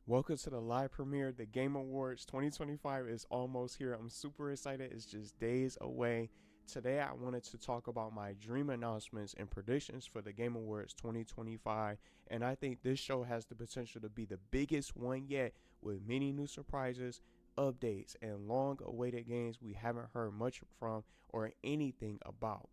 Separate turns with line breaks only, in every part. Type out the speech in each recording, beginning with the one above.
Welcome to the live premiere. The Game Awards 2025 is almost here. I'm super excited. It's just days away. Today, I wanted to talk about my dream announcements and predictions for the Game Awards 2025. And I think this show has the potential to be the biggest one yet, with many new surprises, updates, and long awaited games we haven't heard much from or anything about.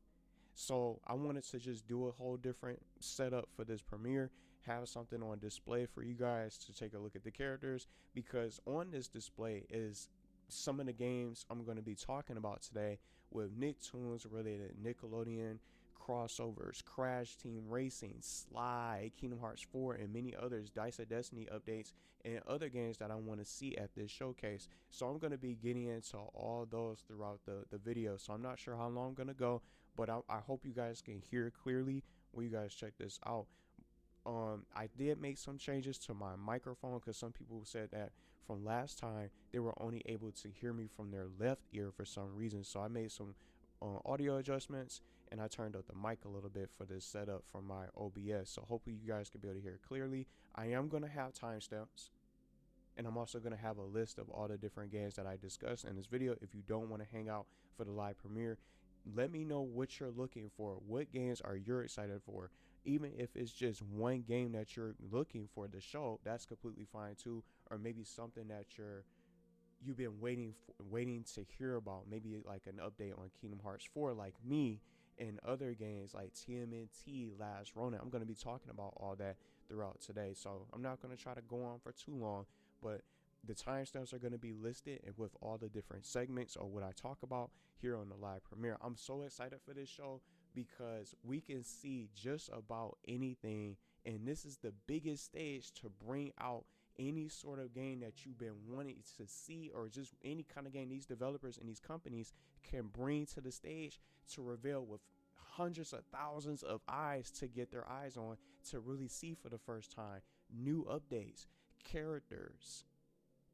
So I wanted to just do a whole different setup for this premiere, have something on display for you guys to take a look at the characters, because on this display is some of the games I'm going to be talking about today with Nicktoons related Nickelodeon crossovers, Crash Team Racing, Sly, Kingdom Hearts 4, and many others, Dice of Destiny updates, and other games that I want to see at this showcase. So I'm going to be getting into all those throughout the video. So I'm not sure how long I'm going to go, but I hope you guys can hear clearly when you guys check this out. I did make some changes to my microphone because some people said that from last time they were only able to hear me from their left ear for some reason. So I made some audio adjustments and I turned up the mic a little bit for this setup from my OBS. So hopefully you guys can be able to hear clearly. I am going to have timestamps, and I'm also going to have a list of all the different games that I discussed in this video. If you don't want to hang out for the live premiere, let me know what you're looking for. What games are you excited for? Even if it's just one game that you're looking for to show, that's completely fine too. Or maybe something that you've been waiting to hear about. Maybe like an update on Kingdom Hearts 4, like me, and other games like TMNT, Last Ronin. I'm going to be talking about all that throughout today. So I'm not going to try to go on for too long, but the timestamps are going to be listed and with all the different segments or what I talk about here on the live premiere. I'm so excited for this show because we can see just about anything, and this is the biggest stage to bring out any sort of game that you've been wanting to see, or just any kind of game these developers and these companies can bring to the stage to reveal with hundreds of thousands of eyes to get their eyes on, to really see for the first time new updates, characters,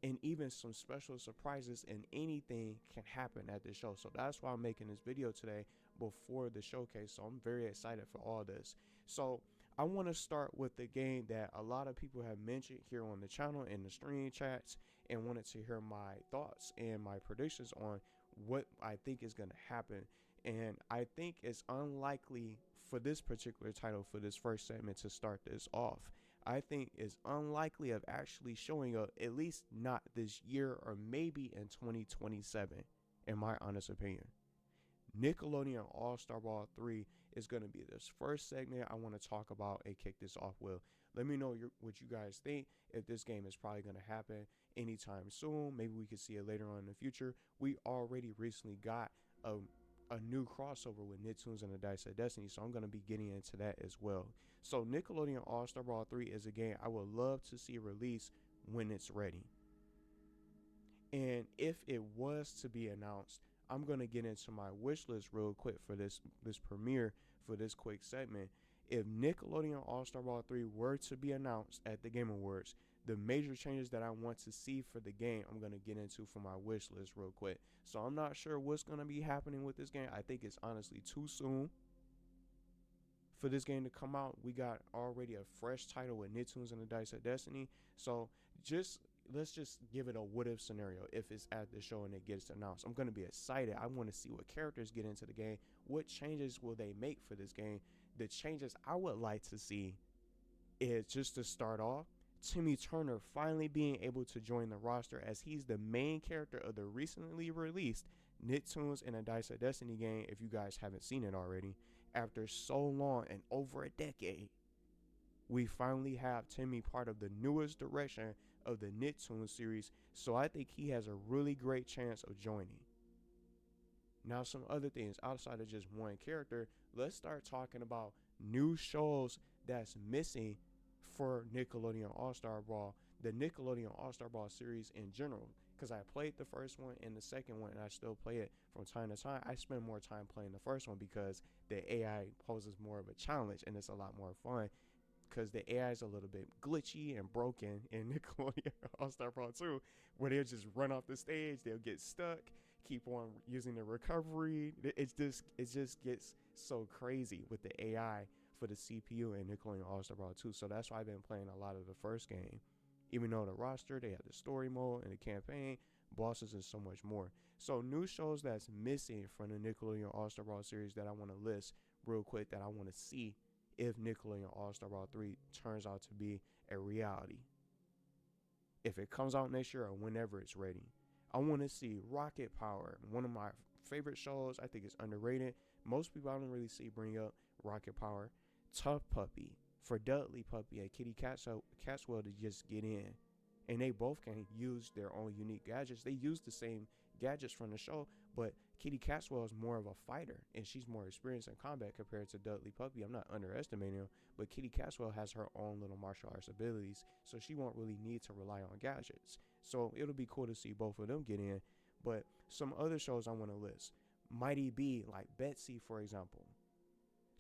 and even some special surprises, and anything can happen at the show. So that's why I'm making this video today before the showcase. So I'm very excited for all this. So I want to start with the game that a lot of people have mentioned here on the channel in the stream chats and wanted to hear my thoughts and my predictions on what I think is going to happen. And I think it's unlikely for this particular title, for this first segment, to start this off. I think it's unlikely of actually showing up, at least not this year, or maybe in 2027, in my honest opinion. Nickelodeon All-Star Brawl 3 is going to be this first segment I want to talk about and kick this off with. Let me know what you guys think, if this game is probably going to happen anytime soon. Maybe we could see it later on in the future. We already recently got a new crossover with Nicktoons and the Dice of Destiny, so I'm going to be getting into that as well. So Nickelodeon All-Star Brawl 3 is a game I would love to see released when it's ready. And if it was to be announced, I'm going to get into my wish list real quick for this premiere, for this quick segment. If Nickelodeon All-Star Brawl 3 were to be announced at the Game Awards, the major changes that I want to see for the game, I'm going to get into for my wish list real quick. So I'm not sure what's going to be happening with this game. I think it's honestly too soon for this game to come out. We got already a fresh title with Nicktoons and the Dice of Destiny. So let's just give it a what if scenario. If it's at the show and it gets announced, I'm going to be excited. I want to see what characters get into the game. What changes will they make for this game? The changes I would like to see is, just to start off, Timmy Turner finally being able to join the roster, as he's the main character of the recently released Nicktoons and a Dice of Destiny game, if you guys haven't seen it already. After so long and over a decade, we finally have Timmy part of the newest direction of the Nicktoons series, so I think he has a really great chance of joining. Now, some other things outside of just one character, let's start talking about new shows that's missing for Nickelodeon All-Star Brawl, the Nickelodeon All-Star Brawl series in general, because I played the first one and the second one, and I still play it from time to time. I spend more time playing the first one because the AI poses more of a challenge and it's a lot more fun, because the AI is a little bit glitchy and broken in Nickelodeon All-Star Brawl 2, where they'll just run off the stage, they'll get stuck, keep on using the recovery. It just gets so crazy with the AI for the CPU in Nickelodeon All-Star Brawl 2. So that's why I've been playing a lot of the first game Even though the roster, they have the story mode and the campaign, bosses, and so much more. So new shows that's missing from the Nickelodeon All-Star Brawl series that I want to list real quick, that I want to see if Nickelodeon All-Star Brawl 3 turns out to be a reality. If it comes out next year or whenever it's ready. I want to see Rocket Power, one of my favorite shows. I think it's underrated. Most people I don't really see bring up Rocket Power. Tough Puppy, for Dudley Puppy and Kitty Catchwell to just get in. And they both can use their own unique gadgets. They use the same gadgets from the show, but Kitty Catchwell is more of a fighter, and she's more experienced in combat compared to Dudley Puppy. I'm not underestimating her, but Kitty Catchwell has her own little martial arts abilities, so she won't really need to rely on gadgets. So it'll be cool to see both of them get in. But some other shows I want to list: Mighty B, like Betsy, for example.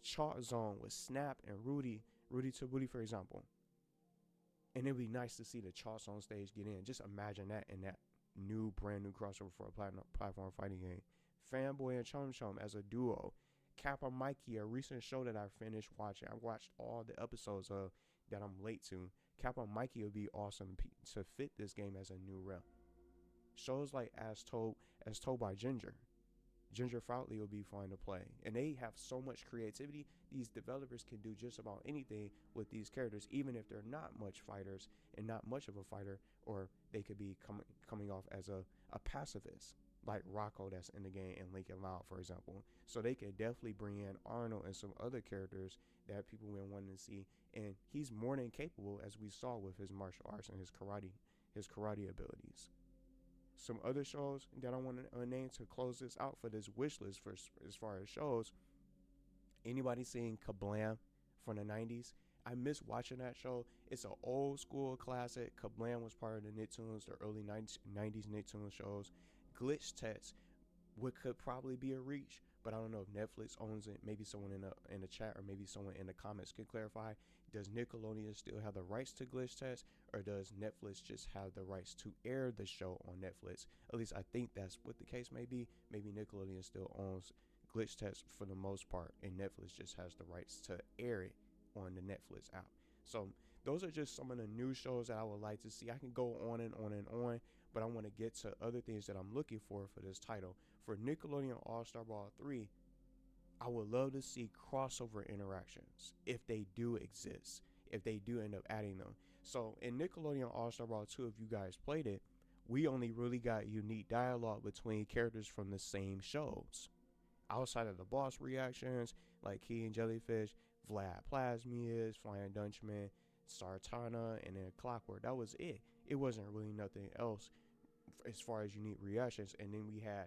Chalk Zone with Snap and Rudy to Booty, for example. And it'd be nice to see the Chalks on stage get in. Just imagine that in that brand new crossover for a platform fighting game. Fanboy and Chum Chum as a duo. Kappa Mikey, a recent show that I finished watching. I watched all the episodes of that I'm late to. Kappa Mikey would be awesome to fit this game as a new rep. Shows like As Told by Ginger Foutley will be fun to play. And they have so much creativity. These developers can do just about anything with these characters, even if they're not much fighters and not much of a fighter, or they could be coming off as a pacifist, like Rocco that's in the game and Lincoln Loud, for example. So they can definitely bring in Arnold and some other characters that people have been wanting to see. And he's more than capable, as we saw with his martial arts and his karate abilities. Some other shows that I want to name to close this out for this wish list for as far as shows. Anybody seen Kablam from the 90s? I miss watching that show. It's an old school classic. Kablam was part of the Nicktoons, the early 90s Nicktoons shows. Glitch Test, what could probably be a reach, but I don't know if Netflix owns it. Maybe someone in the chat or maybe someone in the comments could clarify. Does Nickelodeon still have the rights to Glitch Test, or does Netflix just have the rights to air the show on Netflix? At least I think that's what the case may be. Maybe Nickelodeon still owns Glitch Test for the most part, and Netflix just has the rights to air it on the Netflix app. So those are just some of the new shows that I would like to see. I can go on and on and on, but I want to get to other things that I'm looking for this title. For Nickelodeon All-Star Brawl 3, I would love to see crossover interactions, if they do exist, if they do end up adding them. So in Nickelodeon All-Star Brawl 2, if you guys played it, we only really got unique dialogue between characters from the same shows. Outside of the boss reactions, like Key and Jellyfish, Vlad Plasmius, Flying Dutchman, Sartana, and then Clockwork. That was it. It wasn't really nothing else as far as unique reactions. And then we had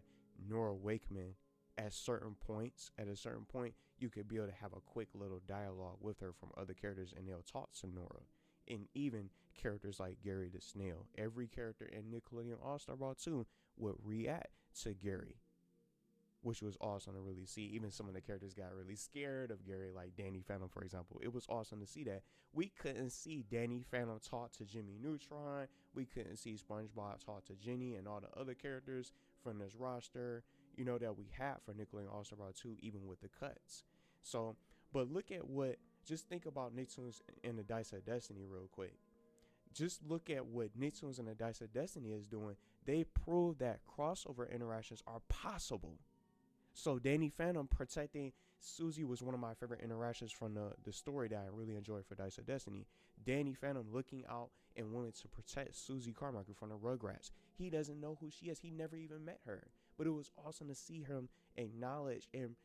Nora Wakeman at a certain point, you could be able to have a quick little dialogue with her from other characters, and they'll talk to Nora. And even characters like Gary the Snail. Every character in Nickelodeon All-Star Brawl 2 would react to Gary, which was awesome to really see. Even some of the characters got really scared of Gary, like Danny Phantom, for example. It was awesome to see that. We couldn't see Danny Phantom talk to Jimmy Neutron. We couldn't see SpongeBob talk to Jenny and all the other characters from this roster, that we had for Nickelodeon All-Star Brawl 2, even with the cuts. So, but look at just think about Nicktoons and the Dice of Destiny real quick. Just look at what Nicktoons and the Dice of Destiny is doing. They prove that crossover interactions are possible. So Danny Phantom protecting Susie was one of my favorite interactions from the story that I really enjoyed for Dice of Destiny. Danny Phantom looking out and wanting to protect Susie Carmichael from the Rugrats. He doesn't know who she is. He never even met her. But it was awesome to see him acknowledge and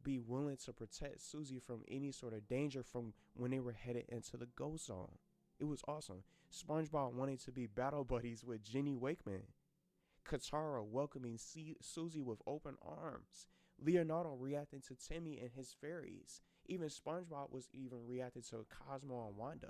be willing to protect Susie from any sort of danger from when they were headed into the Ghost Zone. It was awesome. SpongeBob wanting to be battle buddies with Jenny Wakeman. Katara welcoming Susie with open arms. Leonardo reacting to Timmy and his fairies. Even SpongeBob was even reacting to Cosmo and Wanda,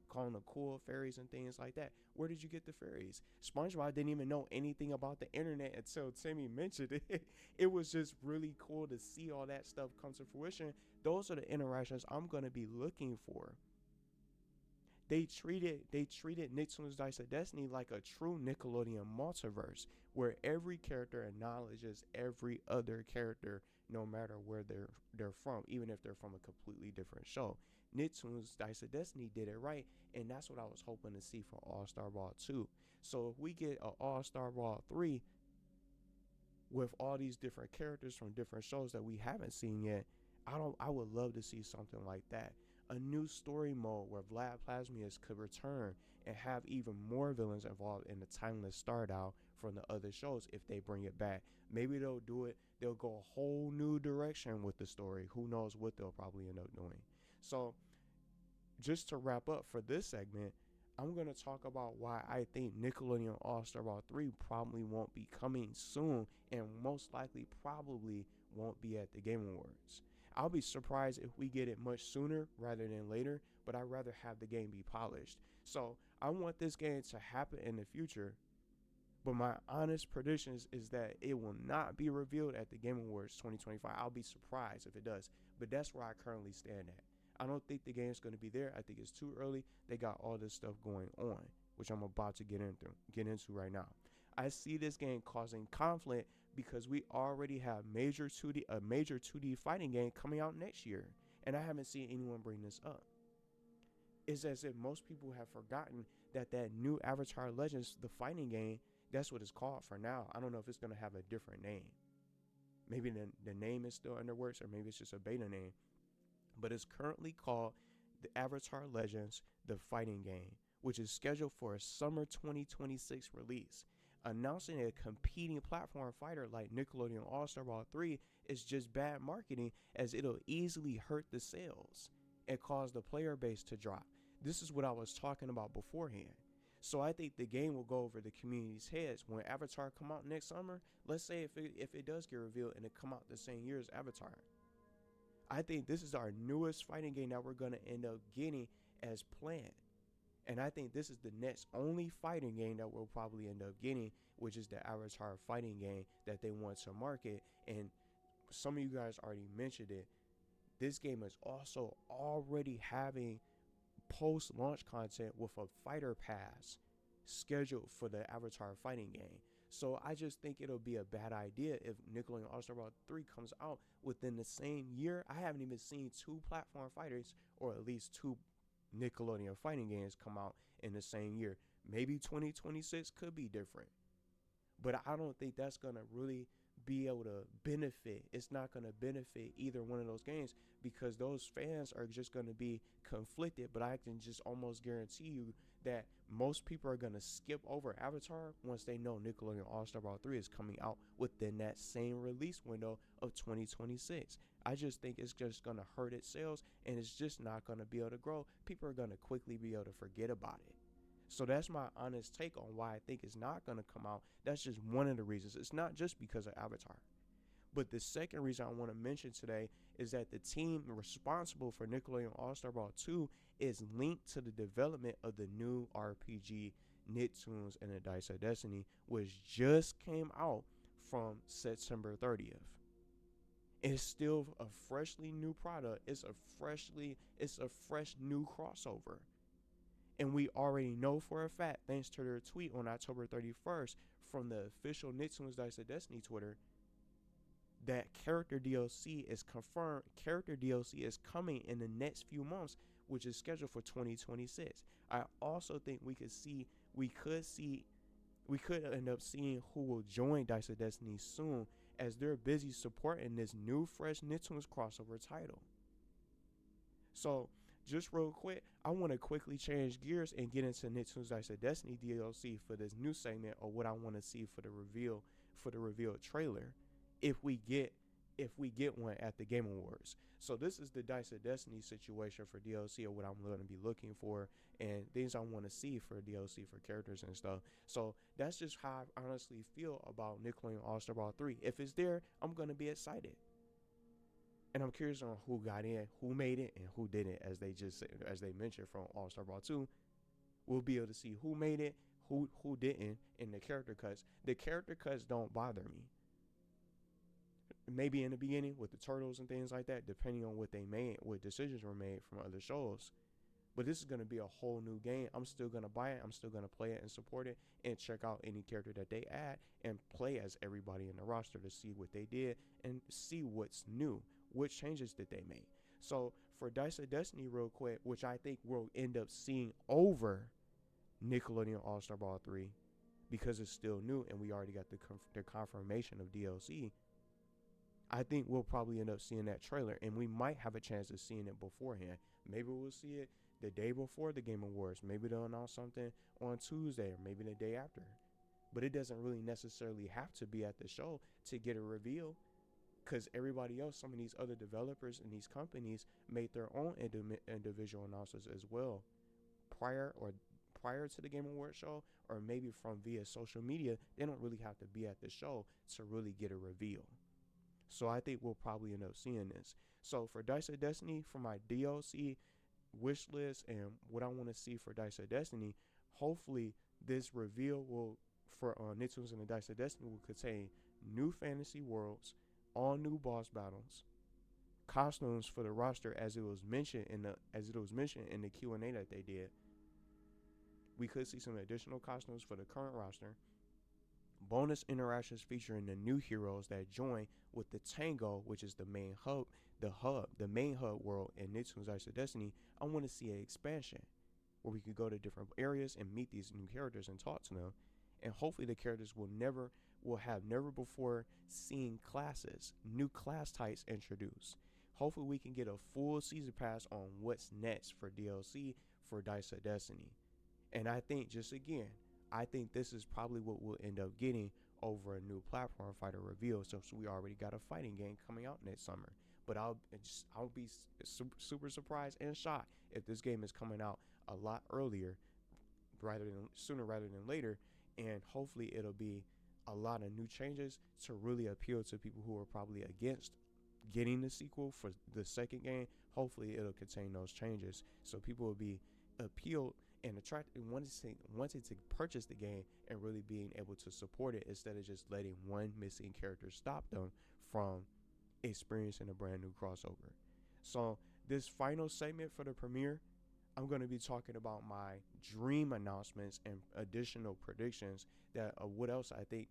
calling them cool fairies and things like that. Where did you get the fairies? SpongeBob didn't even know anything about the internet until Timmy mentioned it. It was just really cool to see all that stuff come to fruition. Those are the interactions I'm going to be looking for. They treated Nicktoons Dice of Destiny like a true Nickelodeon multiverse, where every character acknowledges every other character, no matter where they're from, even if they're from a completely different show. Nicktoons Dice of Destiny did it right, and that's what I was hoping to see for All-Star Brawl 2. So if we get an All-Star Brawl 3 with all these different characters from different shows that we haven't seen yet, I would love to see something like that. A new story mode where Vlad Plasmius could return and have even more villains involved in the timeless Stardow from the other shows if they bring it back. Maybe they'll do it. They'll go a whole new direction with the story. Who knows what they'll probably end up doing. So just to wrap up for this segment, I'm going to talk about why I think Nickelodeon All-Star Brawl 3 probably won't be coming soon, and most likely probably won't be at the Game Awards. I'll be surprised if we get it much sooner rather than later, but I'd rather have the game be polished. So I want this game to happen in the future, but my honest predictions is that it will not be revealed at the Game Awards 2025. I'll be surprised if it does, but that's where I currently stand at. I don't think the game's going to be there. I think it's too early. They got all this stuff going on, which I'm about to get into right now. I see this game causing conflict because we already have a major 2D fighting game coming out next year, and I haven't seen anyone bring this up. It's as if most people have forgotten that new Avatar Legends, the fighting game, that's what it's called for now. I don't know if it's going to have a different name. Maybe the name is still under works, or maybe it's just a beta name. But it's currently called the Avatar Legends, the fighting game, which is scheduled for a summer 2026 release. Announcing a competing platform fighter like Nickelodeon All-Star Brawl 3 is just bad marketing, as it'll easily hurt the sales and cause the player base to drop. This is what I was talking about beforehand. So I think the game will go over the community's heads when Avatar come out next summer. Let's say if it does get revealed and it come out the same year as Avatar. I think this is our newest fighting game that we're going to end up getting as planned. And I think this is the next only fighting game that we'll probably end up getting, which is the Avatar fighting game that they want to market. And some of you guys already mentioned it. This game is also already having post-launch content with a fighter pass scheduled for the Avatar fighting game. So I just think it'll be a bad idea if Nickelodeon All-Star Brawl 3 comes out within the same year. I haven't even seen two platform fighters, or at least two Nickelodeon fighting games come out in the same year. Maybe 2026 could be different, but I don't think that's going to really be able to benefit. It's not going to benefit either one of those games because those fans are just going to be conflicted. But I can just almost guarantee you that most people are going to skip over Avatar once they know Nickelodeon All-Star Brawl 3 is coming out within that same release window of 2026. I just think it's just going to hurt its sales, and it's just not going to be able to grow. People are going to quickly be able to forget about it. So that's my honest take on why I think it's not going to come out. That's just one of the reasons. It's not just because of Avatar. But the second reason I want to mention today is that the team responsible for Nickelodeon All-Star Brawl 2 is linked to the development of the new RPG Nicktoons and the Dice of Destiny, which just came out from September 30th. It's still a freshly new product. It's a fresh new crossover. And we already know for a fact, thanks to their tweet on October 31st from the official Nicktoons Dice of Destiny Twitter, that character DLC is confirmed. Character DLC is coming in the next few months, which is scheduled for 2026. I also think we could end up seeing who will join Dice of Destiny soon, as they're busy supporting this new fresh Nicktoons crossover title. So just real quick, I want to quickly change gears and get into Nicktoons Dice of Destiny DLC for this new segment, or what I want to see for the reveal trailer, if we get one at the Game Awards. So this is the Dice of Destiny situation for DLC, or what I'm going to be looking for and things I want to see for DLC for characters and stuff. So that's just how I honestly feel about Nickelodeon All-Star Brawl 3. If it's there, I'm going to be excited. And I'm curious on who got in, who made it, and who didn't, as they mentioned from All-Star Brawl 2. We'll be able to see who made it, who didn't, in the character cuts. The character cuts don't bother me. Maybe in the beginning with the turtles and things like that, depending on what they made, what decisions were made from other shows. But this is going to be a whole new game. I'm still going to buy it. I'm still going to play it and support it and check out any character that they add and play as everybody in the roster to see what they did and see what's new. What changes did they make? So for Dice of Destiny real quick, which I think we'll end up seeing over Nickelodeon All-Star Brawl 3 because it's still new and we already got the confirmation of DLC. I think we'll probably end up seeing that trailer, and we might have a chance of seeing it beforehand. Maybe we'll see it the day before the Game Awards. Maybe they'll announce something on Tuesday or maybe the day after. But it doesn't really necessarily have to be at the show to get a reveal, because everybody else, some of these other developers and these companies made their own individual announcements as well prior to the Game Awards show, or maybe from via social media. They don't really have to be at the show to really get a reveal. So I think we'll probably end up seeing this. So for Dice of Destiny, for my DLC wish list and what I want to see for Dice of Destiny, hopefully this reveal will, for Nicktoons and the Dice of Destiny, will contain new fantasy worlds, all new boss battles, costumes for the roster as it was mentioned in the Q&A that they did. We could see some additional costumes for the current roster, bonus interactions featuring the new heroes that join with the Tango, which is the main hub world in Nicktoons Dice of Destiny. I want to see an expansion where we could go to different areas and meet these new characters and talk to them. And hopefully the characters will have never before seen classes, new class types introduced. Hopefully we can get a full season pass on what's next for DLC for Dice of Destiny. And I think, just again, I think this is probably what we'll end up getting over a new platform fighter reveal. So we already got a fighting game coming out next summer. But I'll be super surprised and shocked if this game is coming out a lot earlier, sooner rather than later. And hopefully it'll be a lot of new changes to really appeal to people who are probably against getting the sequel for the second game. Hopefully it'll contain those changes so people will be appealed and attracted and wanted to purchase the game and really being able to support it, instead of just letting one missing character stop them from experiencing a brand new crossover. So this final segment for the premiere, I'm going to be talking about my dream announcements and additional predictions that what else I think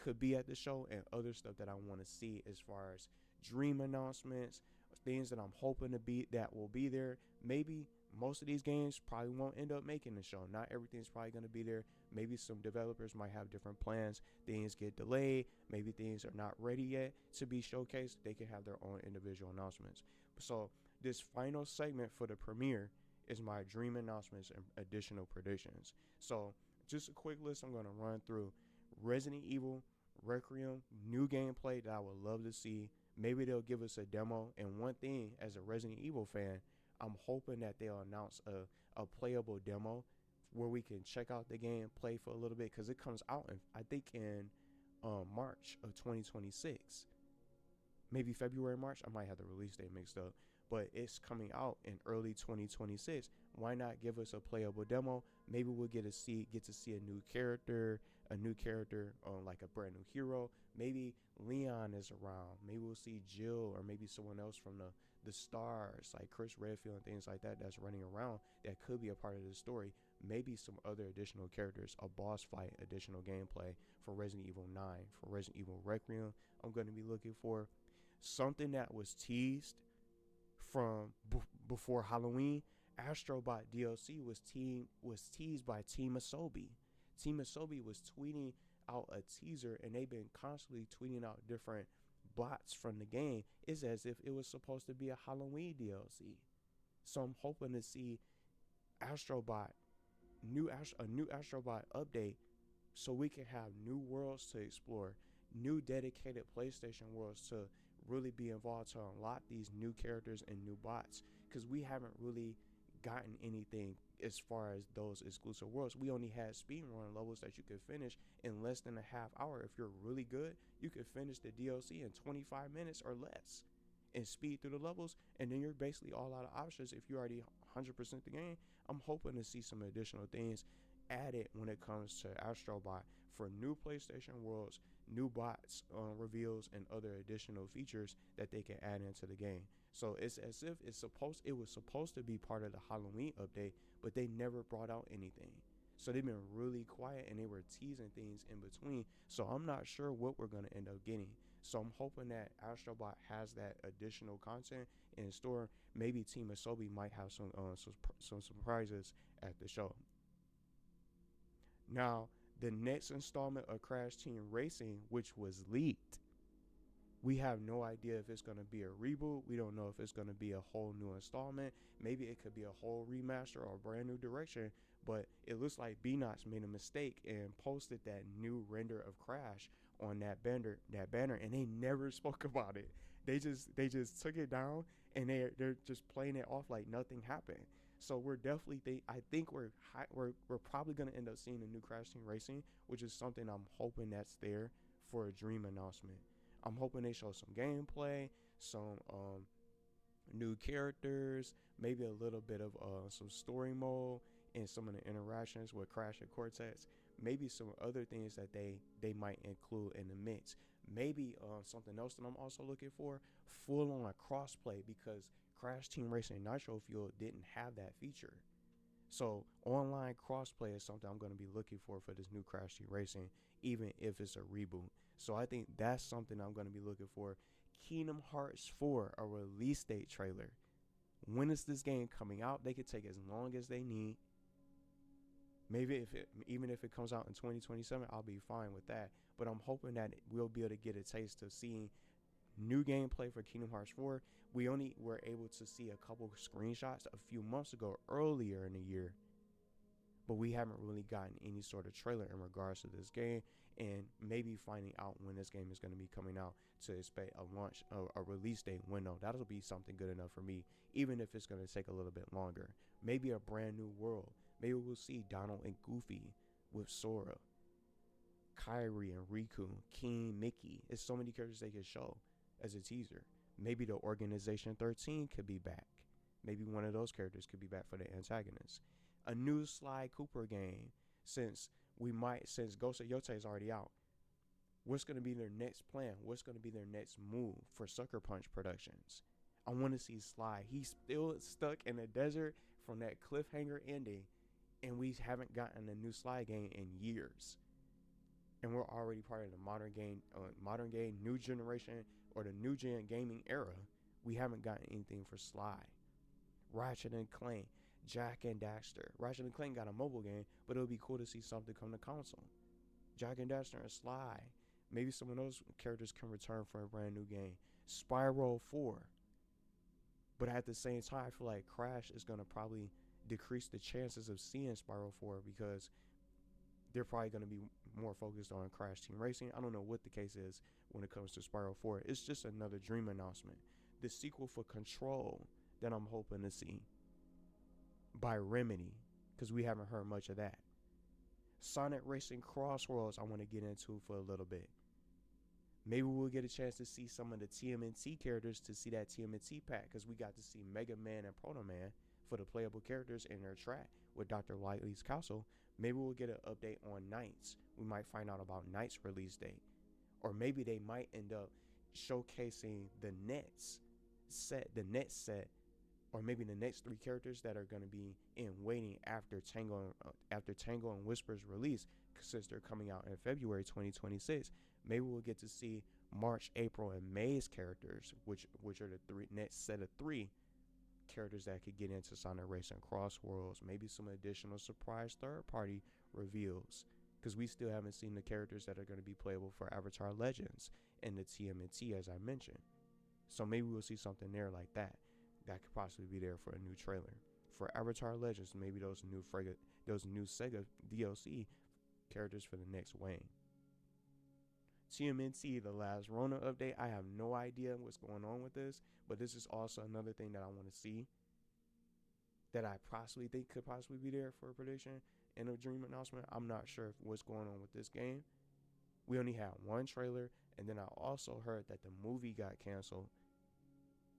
could be at the show, and other stuff that I want to see as far as dream announcements, things that I'm hoping that will be there. Maybe most of these games probably won't end up making the show. Not everything's probably going to be there. Maybe some developers might have different plans. Things get delayed. Maybe things are not ready yet to be showcased. They can have their own individual announcements. So this final segment for the premiere is my dream announcements and additional predictions. So just a quick list I'm going to run through. Resident Evil Requiem, new gameplay that I would love to see. Maybe they'll give us a demo. And one thing, as a Resident Evil fan, I'm hoping that they'll announce a playable demo where we can check out the game, play for a little bit, because it comes out I think in March of 2026. Maybe February, March. I might have the release date mixed up, but it's coming out in early 2026. Why not give us a playable demo? Maybe we'll get to see a new character, like a brand new hero. Maybe Leon is around. Maybe we'll see Jill, or maybe someone else from the stars, like Chris Redfield and things like that, that's running around that could be a part of the story. Maybe some other additional characters, a boss fight, additional gameplay for Resident Evil 9, for Resident Evil Requiem. I'm going to be looking for something that was teased from before Halloween. Astrobot DLC was teased by Team Asobi. Team Asobi was tweeting out a teaser, and they've been constantly tweeting out different bots from the game. It's as if it was supposed to be a Halloween DLC. So I'm hoping to see Astrobot, a new Astrobot update, so we can have new worlds to explore, new dedicated PlayStation worlds to really be involved to unlock these new characters and new bots, because we haven't really gotten anything as far as those exclusive worlds. We only had speedrun levels that you could finish in less than a half hour. If you're really good, you could finish the DLC in 25 minutes or less and speed through the levels, and then you're basically all out of options if you already 100% the game. I'm hoping to see some additional things added when it comes to Astrobot for new PlayStation worlds, new bots reveals, and other additional features that they can add into the game. So it's as if it was supposed to be part of the Halloween update, but they never brought out anything. So they've been really quiet, and they were teasing things in between. So I'm not sure what we're going to end up getting. So I'm hoping that Astrobot has that additional content in store. Maybe Team Asobi might have some surprises at the show. Now, the next installment of Crash Team Racing, which was leaked, we have no idea if it's going to be a reboot. We don't know if it's going to be a whole new installment. Maybe it could be a whole remaster or a brand new direction. But it looks like B-Notch made a mistake and posted that new render of Crash on that banner, and they never spoke about it. They just took it down, and they're just playing it off like nothing happened. So we're definitely I think we're probably gonna end up seeing a new Crash Team Racing, which is something I'm hoping that's there for a Dream announcement. I'm hoping they show some gameplay, some new characters, maybe a little bit of some story mode and some of the interactions with Crash and Cortex. Maybe some other things that they might include in the mix. Maybe something else that I'm also looking for, full on crossplay, because Crash Team Racing Nitro Fuel didn't have that feature. So online crossplay is something I'm going to be looking for this new Crash Team Racing, even if it's a reboot. So I think that's something I'm going to be looking for. Kingdom Hearts 4, a release date trailer. When is this game coming out? They could take as long as they need. Maybe even if it comes out in 2027, I'll be fine with that. But I'm hoping that we'll be able to get a taste of seeing new gameplay for Kingdom Hearts 4. We only were able to see a couple screenshots a few months ago, earlier in the year. But we haven't really gotten any sort of trailer in regards to this game, and maybe finding out when this game is going to be coming out to expect a release date window. That'll be something good enough for me, even if it's going to take a little bit longer. Maybe a brand new world. Maybe we'll see Donald and Goofy with Sora, Kyrie and Riku, King, Mickey. It's so many characters they could show as a teaser. Maybe the Organization 13 could be back. Maybe one of those characters could be back for the antagonist. A new Sly Cooper game, since Ghost of Yotei is already out. What's going to be their next plan? What's going to be their next move for Sucker Punch Productions? I want to see Sly. He's still stuck in the desert from that cliffhanger ending, and we haven't gotten a new Sly game in years. And we're already part of the modern game, new generation, or the new gen gaming era. We haven't gotten anything for Sly. Ratchet and Clank, Jack and Daxter. Ratchet and Clank got a mobile game, but it would be cool to see something come to console. Jack and Daxter and Sly. Maybe some of those characters can return for a brand new game. Spyro 4. But at the same time, I feel like Crash is going to probably decrease the chances of seeing Spyro 4, because they're probably going to be more focused on Crash Team Racing. I don't know what the case is when it comes to Spyro 4. It's just another Dream announcement. The sequel for Control that I'm hoping to see by Remedy, because we haven't heard much of that. Sonic Racing Crossworlds I want to get into for a little bit. Maybe we'll get a chance to see some of the TMNT characters, to see that TMNT pack, because we got to see Mega Man and Proto Man for the playable characters in their track with Dr. Lightly's Castle. Maybe we'll get an update on Knights. We might find out about Knights release date. Or maybe they might end up showcasing the Nets set, or maybe the next 3 characters that are going to be in waiting after Tango and Whisper's release, since they're coming out in February 2026. Maybe we'll get to see March, April, and May's characters, which are the next set of 3 characters that could get into Sonic Racing Crossworlds. Maybe some additional surprise third-party reveals, because we still haven't seen the characters that are going to be playable for Avatar Legends and the TMNT, as I mentioned. So maybe we'll see something there like that could possibly be there for a new trailer. For Avatar Legends, maybe those new Sega DLC characters for the next Wayne. TMNT, the last Rona update. I have no idea what's going on with this, but this is also another thing that I want to see, that I possibly think could possibly be there for a prediction and a Dream announcement. I'm not sure what's going on with this game. We only had one trailer, and then I also heard that the movie got canceled.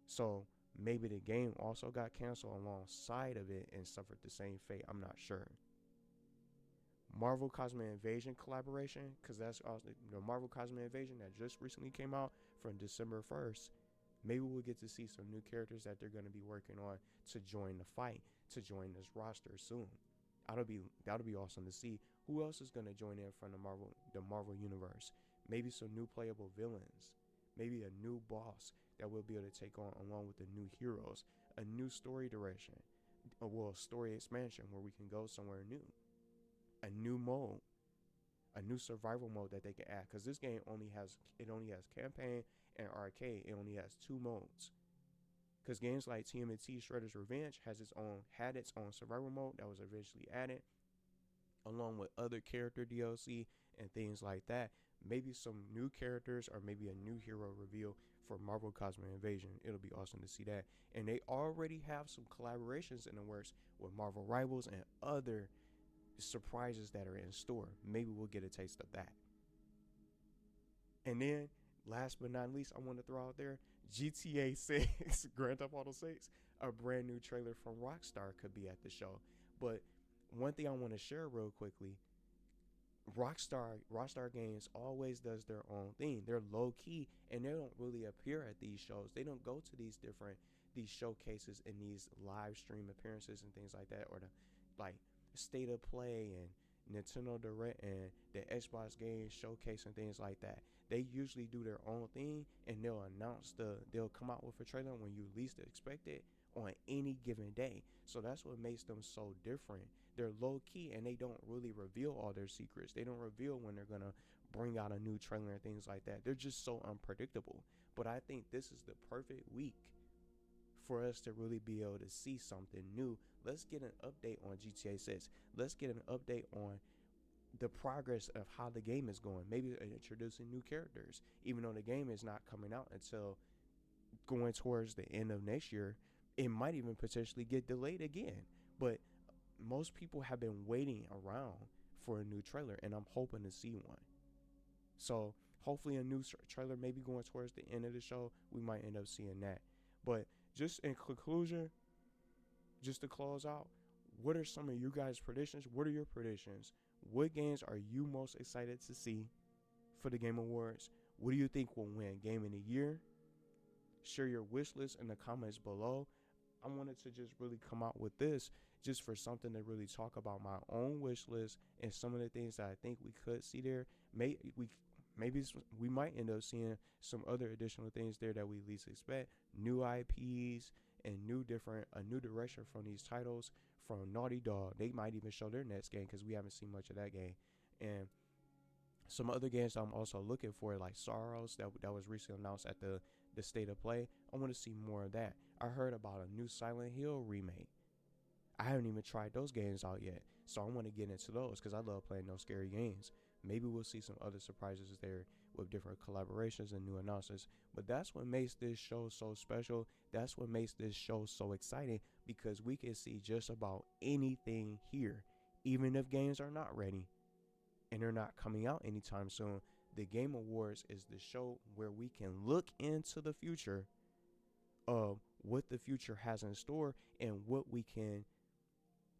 So maybe the game also got canceled alongside of it and suffered the same fate. I'm not sure. Marvel Cosmic Invasion collaboration, because that's also the Marvel Cosmic Invasion that just recently came out from December 1st. Maybe we'll get to see some new characters that they're going to be working on to join the fight, to join this roster soon. That'll be awesome to see. Who else is going to join in from the Marvel universe? Maybe some new playable villains. maybe a new boss that we'll be able to take on along with the new heroes, a new story direction, story expansion where we can go somewhere new, a new mode, a new survival mode that they can add. Because this game only has campaign and arcade. It only has 2 modes. Because games like TMNT Shredder's Revenge had its own survival mode that was eventually added, along with other character DLC and things like that. Maybe some new characters or maybe a new hero reveal for Marvel Cosmic Invasion. It'll be awesome to see that. And they already have some collaborations in the works with Marvel Rivals and other surprises that are in store. Maybe we'll get a taste of that. And then, last but not least, I want to throw out there GTA 6, Grand Theft Auto 6, a brand new trailer from Rockstar could be at the show. But one thing I want to share real quickly, Rockstar Games always does their own thing. They're low key and they don't really appear at these shows. They don't go to these showcases and these live stream appearances and things like that, or the like State of Play and Nintendo Direct and the Xbox Games Showcase and things like that. They usually do their own thing and they'll come out with a trailer when you least expect it on any given day. So that's what makes them so different. They're low key and they don't really reveal all their secrets. They don't reveal when they're gonna bring out a new trailer and things like that. They're just so unpredictable. But I think this is the perfect week for us to really be able to see something new. Let's get an update on GTA 6. Let's get an update on the progress of how the game is going. Maybe introducing new characters, even though the game is not coming out until going towards the end of next year. It might even potentially get delayed again. But most people have been waiting around for a new trailer, and I'm hoping to see one. So hopefully a new trailer, maybe going towards the end of the show, we might end up seeing that. But just in conclusion, just to close out, what are some of you guys' predictions? What are your predictions? What games are you most excited to see for the Game Awards? What do you think will win Game of the Year? Share your wish list in the comments below. I wanted to just really come out with this just for something to really talk about my own wish list and some of the things that I think we could see there. Maybe we might end up seeing some other additional things there that we least expect. New IPs and a new direction from these titles from Naughty Dog. They might even show their next game because we haven't seen much of that game. And some other games I'm also looking for, like Sorrows, that was recently announced at the State of Play. I want to see more of that. I heard about a new Silent Hill remake. I haven't even tried those games out yet, so I want to get into those because I love playing those scary games. Maybe we'll see some other surprises there with different collaborations and new announcements. But that's what makes this show so special. That's what makes this show so exciting, because we can see just about anything here, even if games are not ready and they're not coming out anytime soon. The Game Awards is the show where we can look into the future of what the future has in store and what we can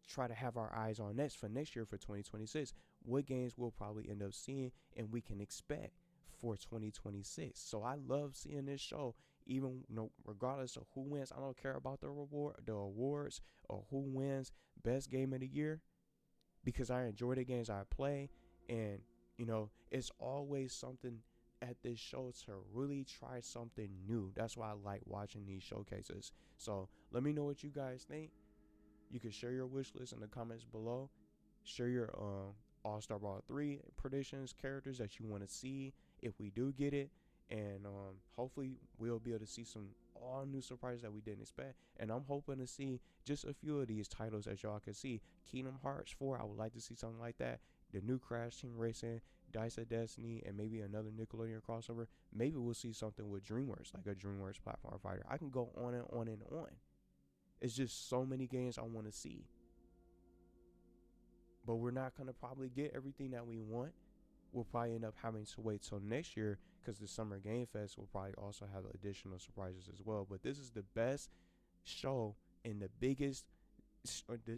try to have our eyes on next for next year, for 2026. What games we'll probably end up seeing and we can expect for 2026. So I love seeing this show, even regardless of who wins. I don't care about the awards or who wins best game of the year, because I enjoy the games I play. And it's always something at this show to really try something new. That's why I like watching these showcases. So let me know what you guys think. You can share your wish list in the comments below. Share your All-Star Brawl 3 predictions, characters that you want to see if we do get it. And hopefully we'll be able to see some all new surprises that we didn't expect. And I'm hoping to see just a few of these titles that y'all can see. Kingdom Hearts 4, I would like to see something like that. The new Crash Team Racing, Dice of Destiny, and maybe another Nickelodeon crossover. Maybe we'll see something with DreamWorks, like a DreamWorks platform fighter. I can go on and on and on. It's just so many games I want to see. But we're not going to probably get everything that we want. We'll probably end up having to wait till next year, because the Summer Game Fest will probably also have additional surprises as well. But this is the best show and the biggest.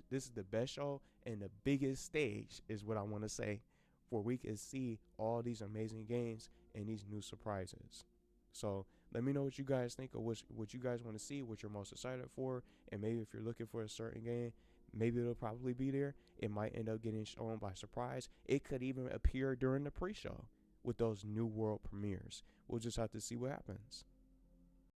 This is the best show and the biggest stage, is what I want to say, where we can see all these amazing games and these new surprises. So let me know what you guys think of what you guys want to see, what you're most excited for. And maybe if you're looking for a certain game, maybe it'll probably be there. It might end up getting shown by surprise. It could even appear during the pre-show, with those new world premieres. We'll just have to see what happens.